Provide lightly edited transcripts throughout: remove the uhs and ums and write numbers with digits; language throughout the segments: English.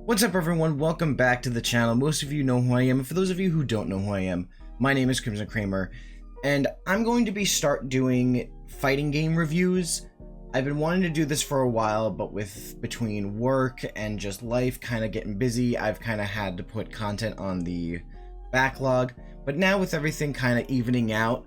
What's up everyone, welcome back to the channel. Most of you know who I am, and for those of you who don't know who I am, my name is Krimson Kramer, and I'm going to start doing fighting game reviews. I've been wanting to do this for a while, but with between work and just life kind of getting busy, I've kind of had to put content on the backlog. But now with everything kind of evening out,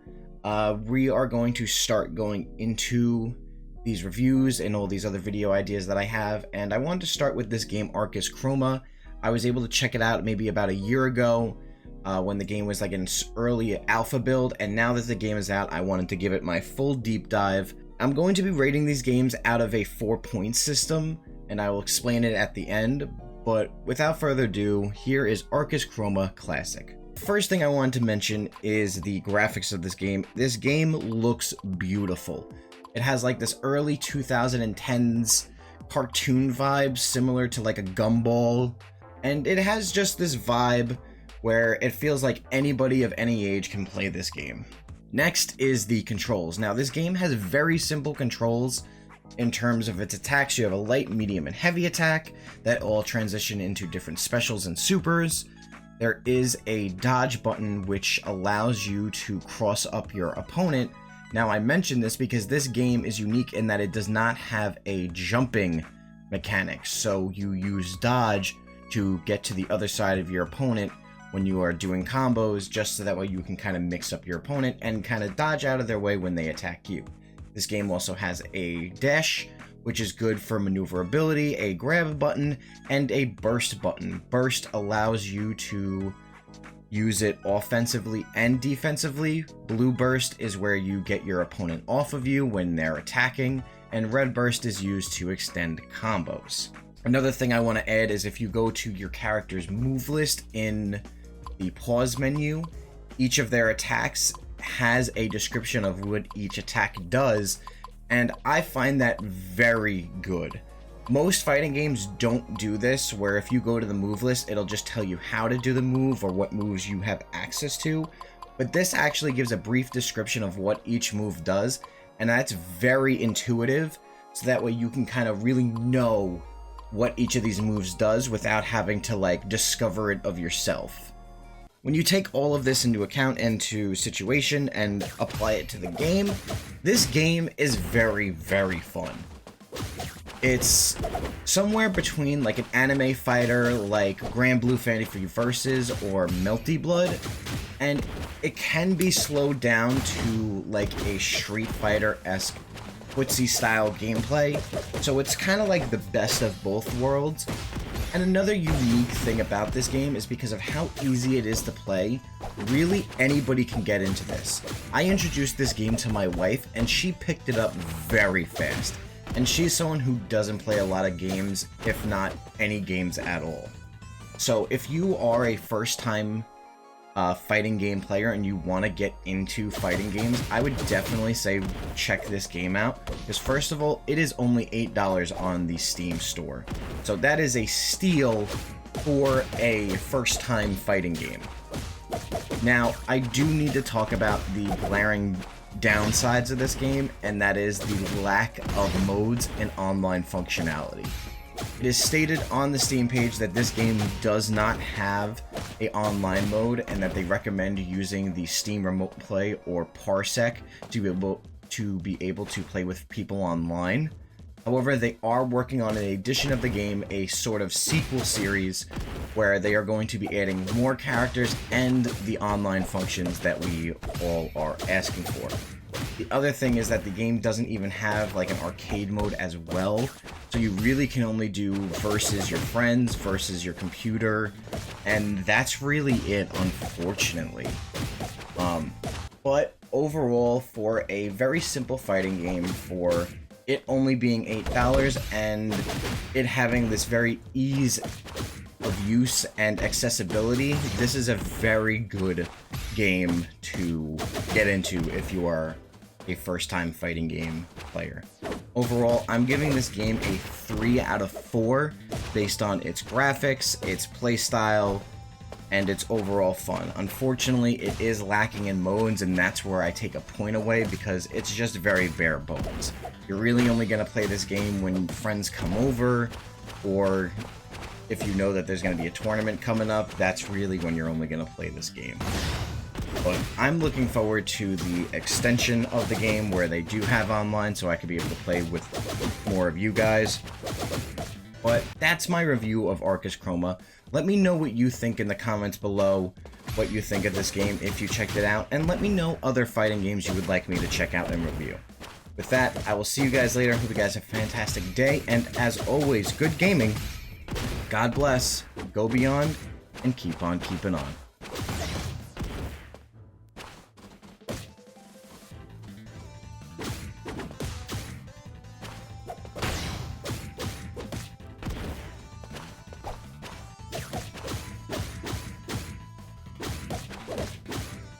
we are going to start going into these reviews and all these other video ideas that I have, and I wanted to start with this game Arcus Chroma. I was able to check it out maybe about a year ago when the game was like in its early alpha build, and now that the game is out, I wanted to give it my full deep dive. I'm going to be rating these games out of a 4-point system, and I will explain it at the end, but without further ado, here is Arcus Chroma Classic. First thing I wanted to mention is the graphics of this game. This game looks beautiful. It has like this early 2010s cartoon vibe similar to like a Gumball, and it has just this vibe where it feels like anybody of any age can play this game. Next is the controls. Now this game has very simple controls in terms of its attacks. You have a light, medium, and heavy attack that all transition into different specials and supers. There is a dodge button which allows you to cross up your opponent. Now I mention this because this game is unique in that it does not have a jumping mechanic, so you use dodge to get to the other side of your opponent when you are doing combos, just so that way you can kind of mix up your opponent and kind of dodge out of their way when they attack you. This game also has a dash, which is good for maneuverability, a grab button, and a burst button. Burst allows you to use it offensively and defensively. Blue burst is where you get your opponent off of you when they're attacking, and red burst is used to extend combos. Another thing I want to add is if you go to your character's move list in the pause menu, each of their attacks has a description of what each attack does, and I find that very good. Most fighting games don't do this, where if you go to the move list, it'll just tell you how to do the move or what moves you have access to. But this actually gives a brief description of what each move does, and that's very intuitive, so that way you can kind of really know what each of these moves does without having to like discover it of yourself. When you take all of this into account and to situation and apply it to the game, this game is very, very fun. It's somewhere between like an anime fighter like Grand Blue Fantasy Versus or Melty Blood, and it can be slowed down to like a Street Fighter-esque footsie style gameplay, so it's kind of like the best of both worlds. And another unique thing about this game is because of how easy it is to play, really anybody can get into this. I introduced this game to my wife and she picked it up very fast. And she's someone who doesn't play a lot of games, if not any games at all. So if you are a first-time fighting game player and you want to get into fighting games, I would definitely say check this game out. Because first of all, it is only $8 on the Steam store. So that is a steal for a first-time fighting game. Now, I do need to talk about the glaring downsides of this game, and that is the lack of modes and online functionality. It is stated on the Steam page that this game does not have an online mode, and that they recommend using the Steam Remote Play or Parsec to be able to play with people online. However, they are working on an edition of the game, a sort of sequel series, where they are going to be adding more characters and the online functions that we all are asking for. The other thing is that the game doesn't even have like an arcade mode as well, so you really can only do versus your friends, versus your computer, and that's really it, unfortunately. But overall, for a very simple fighting game, for it only being $8 and it having this very ease of use and accessibility, this is a very good game to get into if you are a first-time fighting game player. Overall, I'm giving this game a 3 out of 4 based on its graphics, its playstyle, and its overall fun. Unfortunately, it is lacking in modes, and that's where I take a point away because it's just very bare bones. You're really only going to play this game when friends come over, or if you know that there's going to be a tournament coming up, that's really when you're only going to play this game. But I'm looking forward to the extension of the game where they do have online, so I could be able to play with more of you guys. But that's my review of Arcus Chroma. Let me know what you think in the comments below, what you think of this game if you checked it out, and let me know other fighting games you would like me to check out and review. With that, I will see you guys later. Hope you guys have a fantastic day, and as always, good gaming. God bless, go beyond, and keep on keeping on.